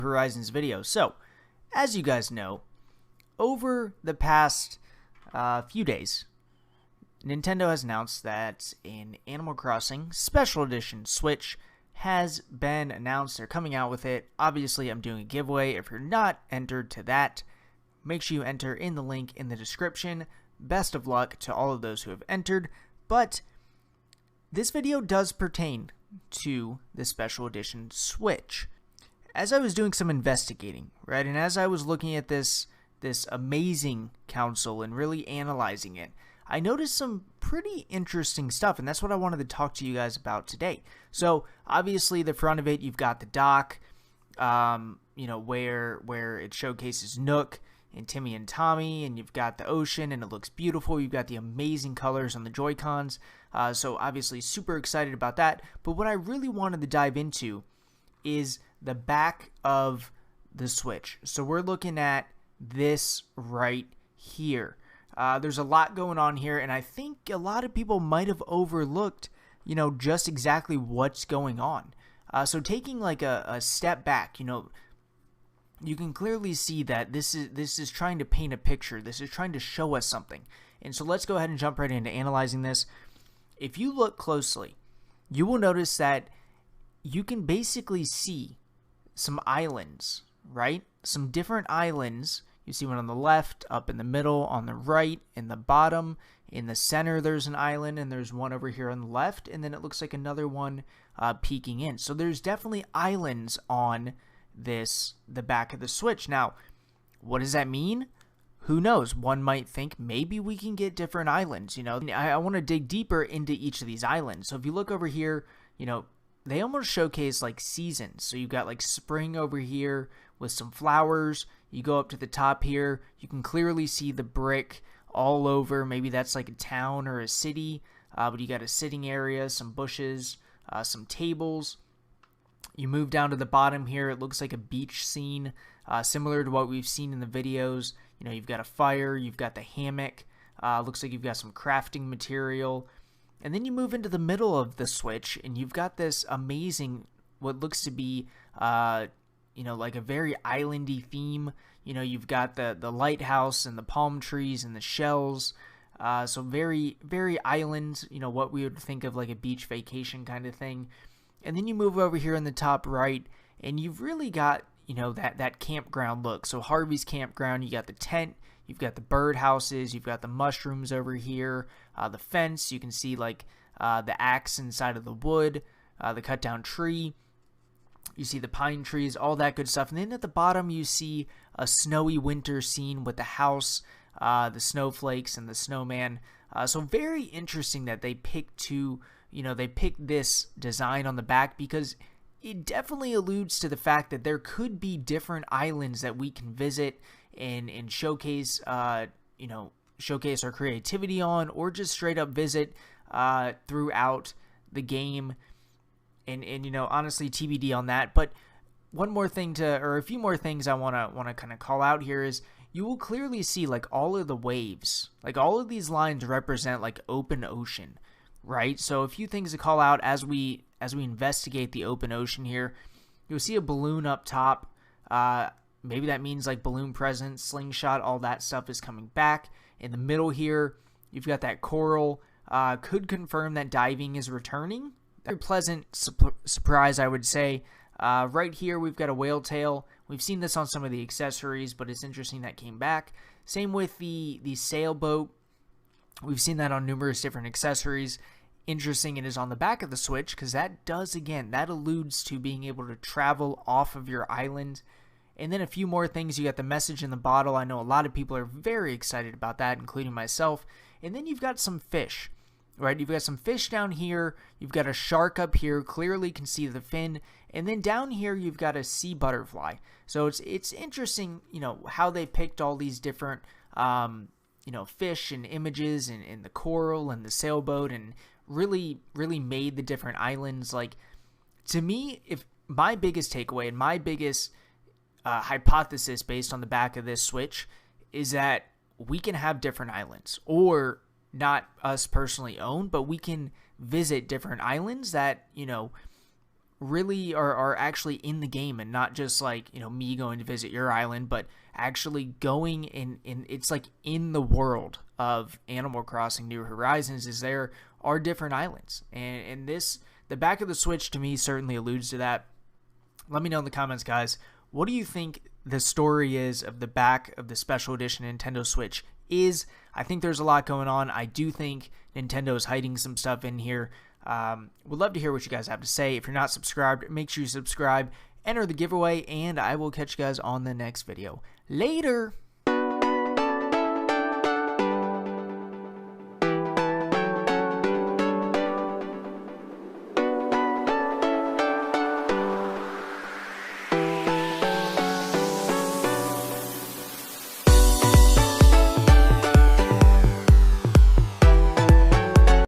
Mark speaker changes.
Speaker 1: Horizons video. So, as you guys know, over the past few days, Nintendo has announced that an Animal Crossing Special Edition Switch has been announced. They're coming out with it. Obviously, I'm doing a giveaway. If you're not entered to that, make sure you enter in the link in the description. Best of luck to all of those who have entered. But this video does pertain to the Special Edition Switch. As I was doing some investigating, right, and as I was looking at this amazing console and really analyzing it, I noticed some pretty interesting stuff, and that's what I wanted to talk to you guys about today. So, obviously, the front of it, you've got the dock, where it showcases Nook and Timmy and Tommy, and you've got the ocean, and it looks beautiful. You've got the amazing colors on the Joy-Cons, so obviously super excited about that. But what I really wanted to dive into is the back of the Switch. So we're looking at this right here. There's a lot going on here, and I think a lot of people might have overlooked, just exactly what's going on. So taking like a step back, you can clearly see that this is trying to paint a picture. This is trying to show us something. And so let's go ahead and jump right into analyzing this. If you look closely, you will notice that you can basically see some islands, right? Some different islands. You see one on the left, up in the middle, on the right, in the bottom, in the center there's an island, and there's one over here on the left, and then it looks like another one peeking in. So there's definitely islands on the back of the Switch. Now, what does that mean? Who knows? One might think maybe we can get different islands, I want to dig deeper into each of these islands. So if you look over here, they almost showcase like seasons. So you've got like spring over here with some flowers. You go up to the top here, you can clearly see the brick all over. Maybe that's like a town or a city, but you got a sitting area, some bushes, some tables. You move down to the bottom here, it looks like a beach scene, similar to what we've seen in the videos. You've got a fire, you've got the hammock, looks like you've got some crafting material. And then you move into the middle of the Switch, and you've got this amazing, what looks to be, like a very islandy theme. You've got the lighthouse and the palm trees and the shells. So very, very island, what we would think of like a beach vacation kind of thing. And then you move over here in the top right, and you've really got, that campground look. So Harvey's Campground, you got the tent, you've got the bird houses, you've got the mushrooms over here, the fence, you can see like the axe inside of the wood, the cut down tree, you see the pine trees, all that good stuff. And then at the bottom you see a snowy winter scene with the house, the snowflakes and the snowman. So very interesting that they picked this design on the back, because it definitely alludes to the fact that there could be different islands that we can visit and showcase, showcase our creativity on, or just straight up visit throughout the game. And honestly, TBD on that. But one more thing or a few more things I want to kind of call out here is you will clearly see like all of the waves, like all of these lines represent like open ocean, right? So a few things to call out as we investigate the open ocean here. You'll see a balloon up top. Maybe that means like balloon presents, slingshot, all that stuff is coming back. In the middle here, you've got that coral. Could confirm that diving is returning. Very pleasant surprise, I would say. Right here, we've got a whale tail. We've seen this on some of the accessories, but it's interesting that came back. Same with the sailboat. We've seen that on numerous different accessories. Interesting it is on the back of the Switch, because that alludes to being able to travel off of your island. And then a few more things. You got the message in the bottle. I know a lot of people are very excited about that, including myself. And then you've got some fish, right? You've got some fish down here. You've got a shark up here. Clearly can see the fin. And then down here, you've got a sea butterfly. So it's interesting, how they picked all these different, fish and images and the coral and the sailboat, and really made the different islands. Like, to me, if my biggest takeaway and my biggest hypothesis based on the back of this Switch is that we can have different islands, or not us personally own, but we can visit different islands that, really are actually in the game and not just like, you know, me going to visit your island, but actually going in it's like in the world of Animal Crossing New Horizons is there are different islands. And this, the back of the Switch to me certainly alludes to that. Let me know in the comments, guys. What do you think the story is of the back of the special edition Nintendo Switch is? I think there's a lot going on. I do think Nintendo is hiding some stuff in here. Would love to hear what you guys have to say. If you're not subscribed, make sure you subscribe, enter the giveaway, and I will catch you guys on the next video. Later!